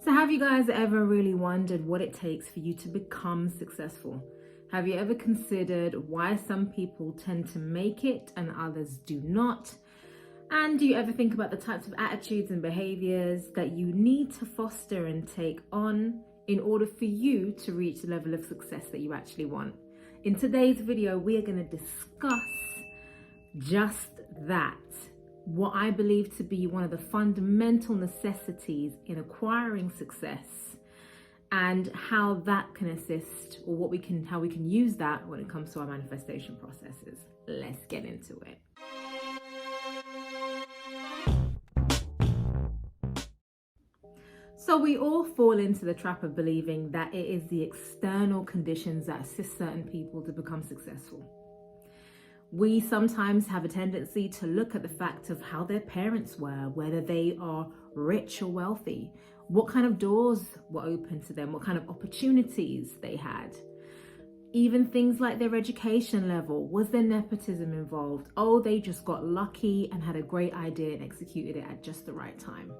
So have you guys ever really wondered what it takes for you to become successful? Have you ever considered why some people tend to make it and others do not? And do you ever think about the types of attitudes and behaviors that you need to foster and take on in order for you to reach the level of success that you actually want? In today's video, we are going to discuss just that. What I believe to be one of the fundamental necessities in acquiring success, and how that can assist, or how we can use that when it comes to our manifestation processes. Let's get into it. So we all fall into the trap of believing that it is the external conditions that assist certain people to become successful. We sometimes have a tendency to look at the fact of how their parents were, whether they are rich or wealthy, what kind of doors were open to them, what kind of opportunities they had. Even things like their education level. Was there nepotism involved? Oh, they just got lucky and had a great idea and executed it at just the right time.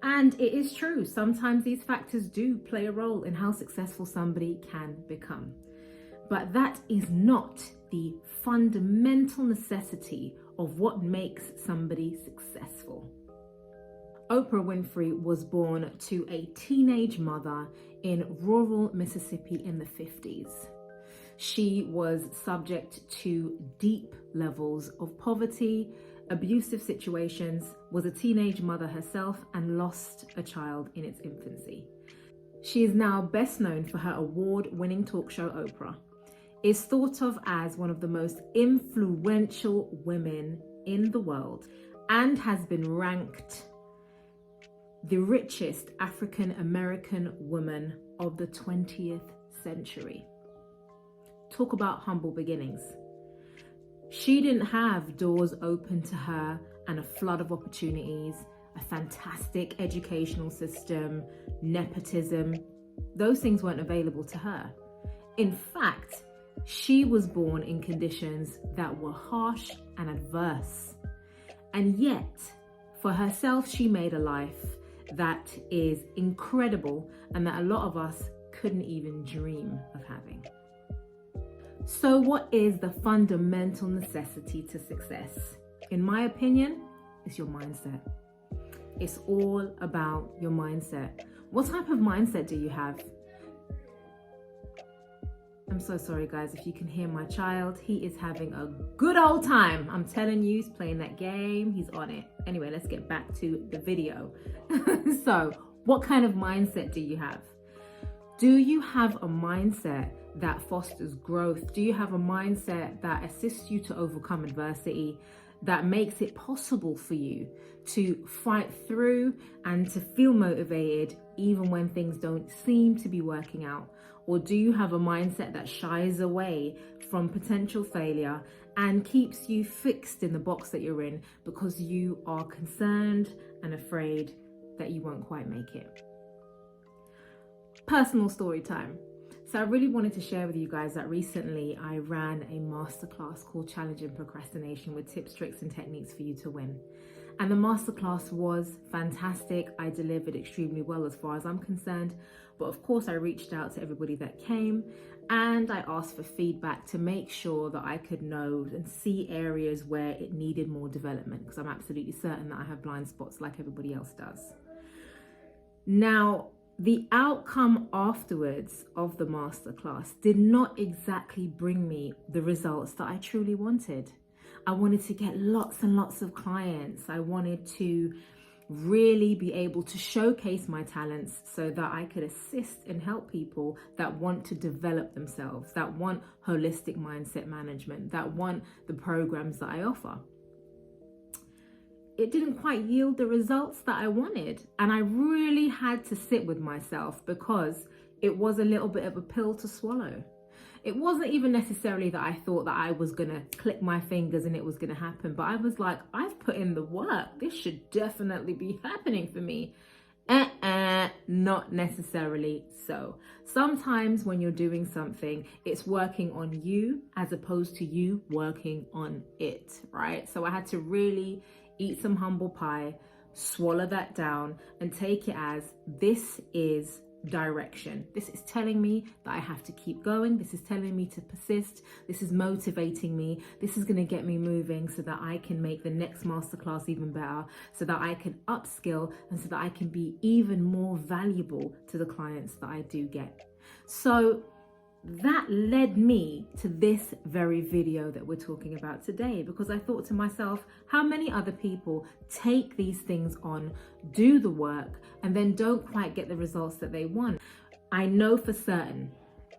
And it is true, sometimes these factors do play a role in how successful somebody can become. But that is not the fundamental necessity of what makes somebody successful. Oprah Winfrey was born to a teenage mother in rural Mississippi in the 50s. She was subject to deep levels of poverty, abusive situations, was a teenage mother herself, and lost a child in its infancy. She is now best known for her award-winning talk show, Oprah. Is thought of as one of the most influential women in the world and has been ranked the richest African American woman of the 20th century. Talk about humble beginnings. She didn't have doors open to her and a flood of opportunities, a fantastic educational system, nepotism. Those things weren't available to her. In fact, she was born in conditions that were harsh and adverse. And yet, for herself, she made a life that is incredible and that a lot of us couldn't even dream of having. So what is the fundamental necessity to success? In my opinion, it's your mindset. It's all about your mindset. What type of mindset do you have? I'm so sorry guys, if you can hear my child, he is having a good old time. I'm telling you, he's playing that game, he's on it. Anyway, let's get back to the video. So, what kind of mindset do you have? Do you have a mindset that fosters growth? Do you have a mindset that assists you to overcome adversity, that makes it possible for you to fight through and to feel motivated even when things don't seem to be working out? Or do you have a mindset that shies away from potential failure and keeps you fixed in the box that you're in because you are concerned and afraid that you won't quite make it? Personal story time. So I really wanted to share with you guys that recently I ran a masterclass called Challenging Procrastination with tips, tricks and techniques for you to win. And the masterclass was fantastic. I delivered extremely well as far as I'm concerned. But of course, I reached out to everybody that came and I asked for feedback to make sure that I could know and see areas where it needed more development, because I'm absolutely certain that I have blind spots like everybody else does. Now, the outcome afterwards of the masterclass did not exactly bring me the results that I truly wanted. I wanted to get lots and lots of clients. I wanted to really be able to showcase my talents so that I could assist and help people that want to develop themselves, that want holistic mindset management, that want the programs that I offer. It didn't quite yield the results that I wanted. And I really had to sit with myself because it was a little bit of a pill to swallow. It wasn't even necessarily that I thought that I was gonna click my fingers and it was gonna happen, but I was like, I've put in the work. This should definitely be happening for me. Not necessarily so. Sometimes when you're doing something, it's working on you as opposed to you working on it, right? So I had to really eat some humble pie, swallow that down and take it as this is direction. This is telling me that I have to keep going. This is telling me to persist. This is motivating me. This is going to get me moving so that I can make the next masterclass even better, so that I can upskill, and so that I can be even more valuable to the clients that I do get. So that led me to this very video that we're talking about today, because I thought to myself, how many other people take these things on, do the work, and then don't quite get the results that they want? I know for certain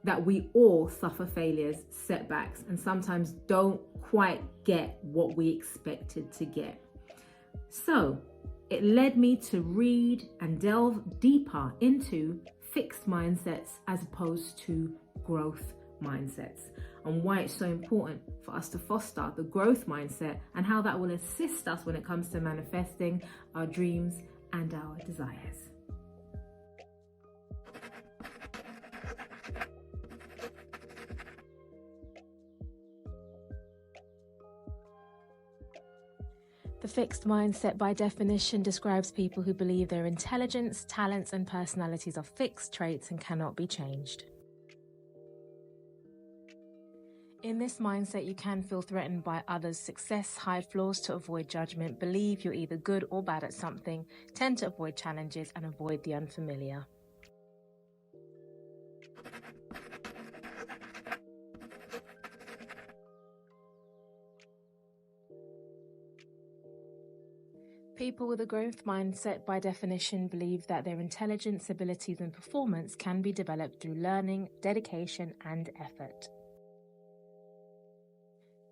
that we all suffer failures, setbacks, and sometimes don't quite get what we expected to get. So it led me to read and delve deeper into fixed mindsets as opposed to growth mindsets, and why it's so important for us to foster the growth mindset and how that will assist us when it comes to manifesting our dreams and our desires. The fixed mindset, by definition, describes people who believe their intelligence, talents, and personalities are fixed traits and cannot be changed. In this mindset, you can feel threatened by others' success, hide flaws to avoid judgment, believe you're either good or bad at something, tend to avoid challenges, and avoid the unfamiliar. People with a growth mindset, by definition, believe that their intelligence, abilities, and performance can be developed through learning, dedication, and effort.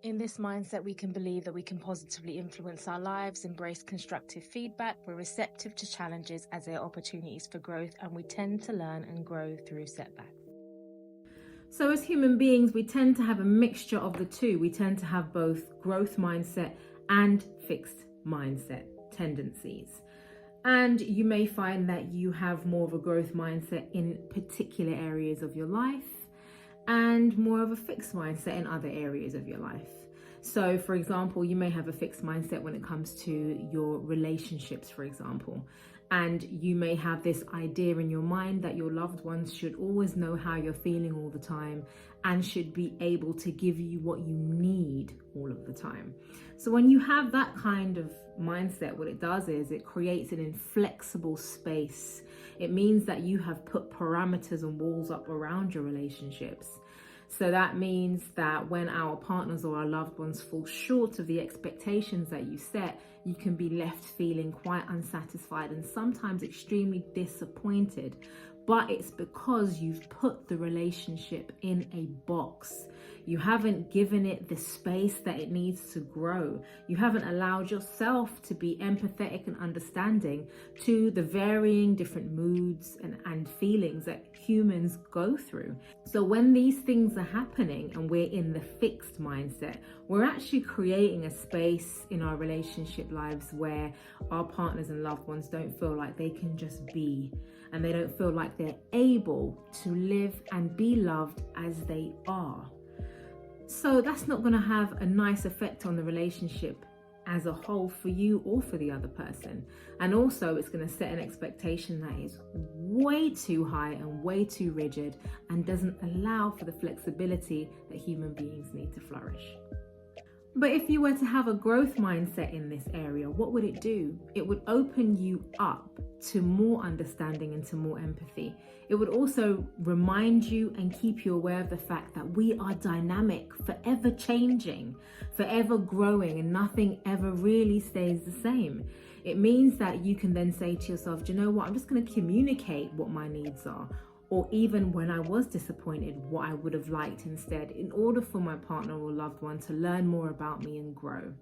In this mindset, we can believe that we can positively influence our lives, embrace constructive feedback, we're receptive to challenges as they are opportunities for growth, and we tend to learn and grow through setbacks. So as human beings, we tend to have a mixture of the two. We tend to have both growth mindset and fixed mindset tendencies. And you may find that you have more of a growth mindset in particular areas of your life, and more of a fixed mindset in other areas of your life. So for example, you may have a fixed mindset when it comes to your relationships, for example, and you may have this idea in your mind that your loved ones should always know how you're feeling all the time and should be able to give you what you need all of the time. So when you have that kind of mindset, what it does is it creates an inflexible space. It means that you have put parameters and walls up around your relationships. So that means that when our partners or our loved ones fall short of the expectations that you set, you can be left feeling quite unsatisfied and sometimes extremely disappointed. But it's because you've put the relationship in a box. You haven't given it the space that it needs to grow. You haven't allowed yourself to be empathetic and understanding to the varying different moods and feelings that humans go through. So when these things are happening and we're in the fixed mindset, we're actually creating a space in our relationship lives where our partners and loved ones don't feel like they can just be, and they don't feel like they're able to live and be loved as they are. So that's not going to have a nice effect on the relationship as a whole for you or for the other person. And also it's going to set an expectation that is way too high and way too rigid and doesn't allow for the flexibility that human beings need to flourish. But if you were to have a growth mindset in this area, what would it do? It would open you up to more understanding and to more empathy. It would also remind you and keep you aware of the fact that we are dynamic, forever changing, forever growing, and nothing ever really stays the same. It means that you can then say to yourself, do you know what? I'm just going to communicate what my needs are. Or even when I was disappointed, what I would have liked instead, in order for my partner or loved one to learn more about me and grow.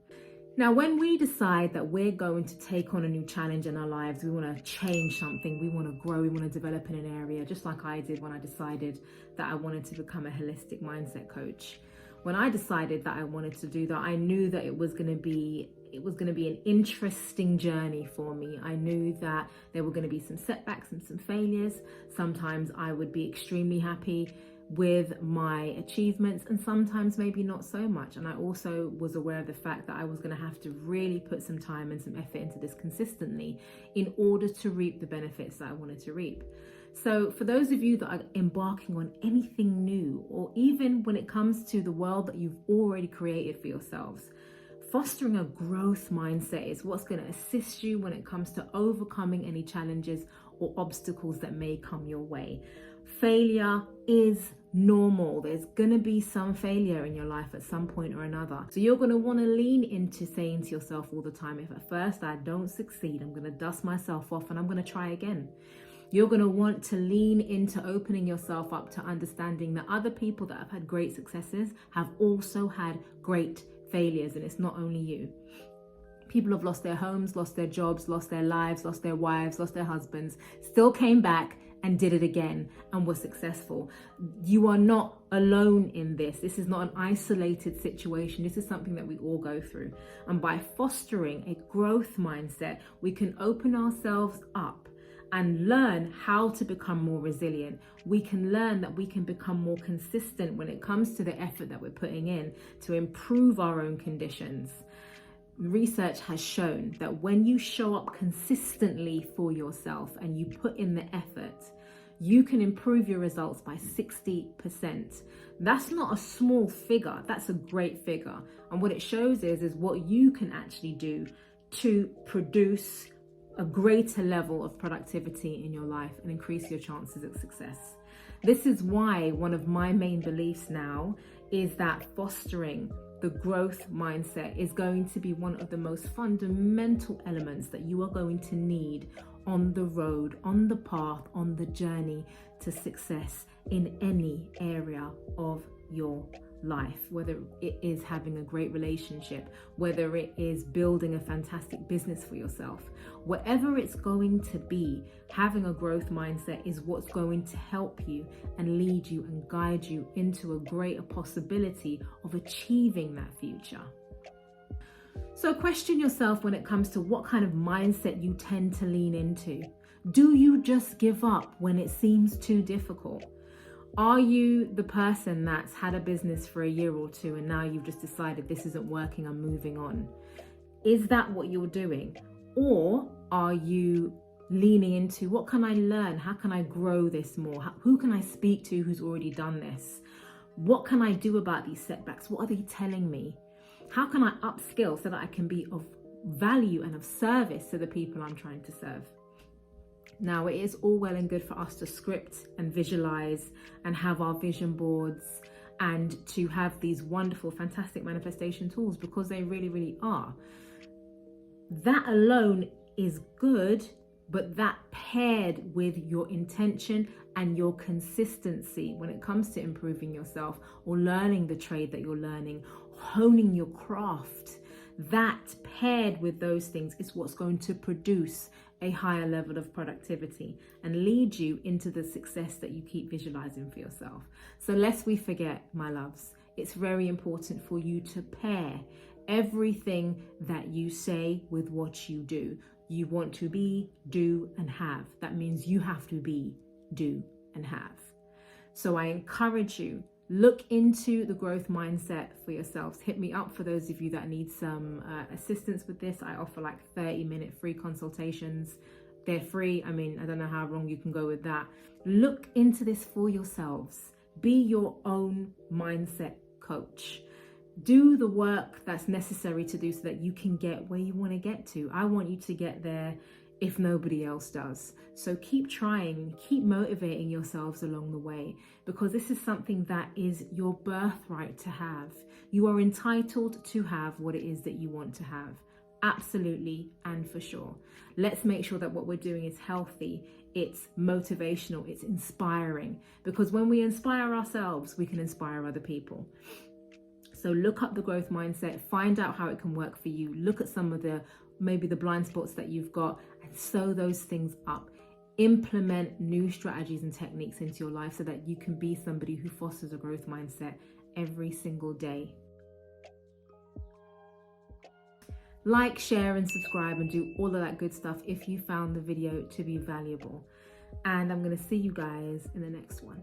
Now, when we decide that we're going to take on a new challenge in our lives, we want to change something, we want to grow, we want to develop in an area, just like I did when I decided that I wanted to become a holistic mindset coach. When I decided that I wanted to do that, I knew that it was going to be an interesting journey for me. I knew that there were going to be some setbacks and some failures. Sometimes I would be extremely happy with my achievements, and sometimes maybe not so much. And I also was aware of the fact that I was going to have to really put some time and some effort into this consistently in order to reap the benefits that I wanted to reap. So for those of you that are embarking on anything new, or even when it comes to the world that you've already created for yourselves, fostering a growth mindset is what's going to assist you when it comes to overcoming any challenges or obstacles that may come your way. Failure is normal. There's going to be some failure in your life at some point or another. So you're going to want to lean into saying to yourself all the time, if at first I don't succeed, I'm going to dust myself off and I'm going to try again. You're going to want to lean into opening yourself up to understanding that other people that have had great successes have also had great failures, and it's not only you. People have lost their homes, lost their jobs, lost their lives, lost their wives, lost their husbands, still came back and did it again and were successful. You are not alone in this. This is not an isolated situation. This is something that we all go through. And by fostering a growth mindset, we can open ourselves up and learn how to become more resilient. We can learn that we can become more consistent when it comes to the effort that we're putting in to improve our own conditions. Research has shown that when you show up consistently for yourself and you put in the effort, you can improve your results by 60%. That's not a small figure, that's a great figure. And what it shows is what you can actually do to produce a greater level of productivity in your life and increase your chances of success. This is why one of my main beliefs now is that fostering the growth mindset is going to be one of the most fundamental elements that you are going to need on the road, on the path, on the journey to success in any area of your life, whether it is having a great relationship, whether it is building a fantastic business for yourself, whatever it's going to be. Having a growth mindset is what's going to help you and lead you and guide you into a greater possibility of achieving that future. So question yourself when it comes to what kind of mindset you tend to lean into. Do you just give up when it seems too difficult? Are you the person that's had a business for a year or two and now you've just decided this isn't working, I'm moving on? Is that what you're doing? Or are you leaning into, what can I learn? How can I grow this more? Who can I speak to who's already done this? What can I do about these setbacks? What are they telling me? How can I upskill so that I can be of value and of service to the people I'm trying to serve? Now, it is all well and good for us to script and visualize and have our vision boards and to have these wonderful, fantastic manifestation tools, because they really, really are. That alone is good, but that paired with your intention and your consistency when it comes to improving yourself or learning the trade that you're learning, honing your craft, that paired with those things is what's going to produce a higher level of productivity and lead you into the success that you keep visualizing for yourself. So lest we forget, my loves, it's very important for you to pair everything that you say with what you do. You want to be, do, and have. That means you have to be, do, and have. So I encourage you, look into the growth mindset for yourselves. Hit me up for those of you that need some assistance with this. I offer like 30-minute free consultations. They're free. I mean, I don't know how wrong you can go with that. Look into this for yourselves. Be your own mindset coach. Do the work that's necessary to do so that you can get where you want to get to. I want you to get there if nobody else does. So keep trying, keep motivating yourselves along the way, because this is something that is your birthright to have. You are entitled to have what it is that you want to have. Absolutely and for sure. Let's make sure that what we're doing is healthy, it's motivational, it's inspiring, because when we inspire ourselves, we can inspire other people. So look up the growth mindset, find out how it can work for you, look at some of maybe the blind spots that you've got and sew those things up. Implement new strategies and techniques into your life so that you can be somebody who fosters a growth mindset every single day. Like, share, and subscribe and do all of that good stuff if you found the video to be valuable. And I'm going to see you guys in the next one.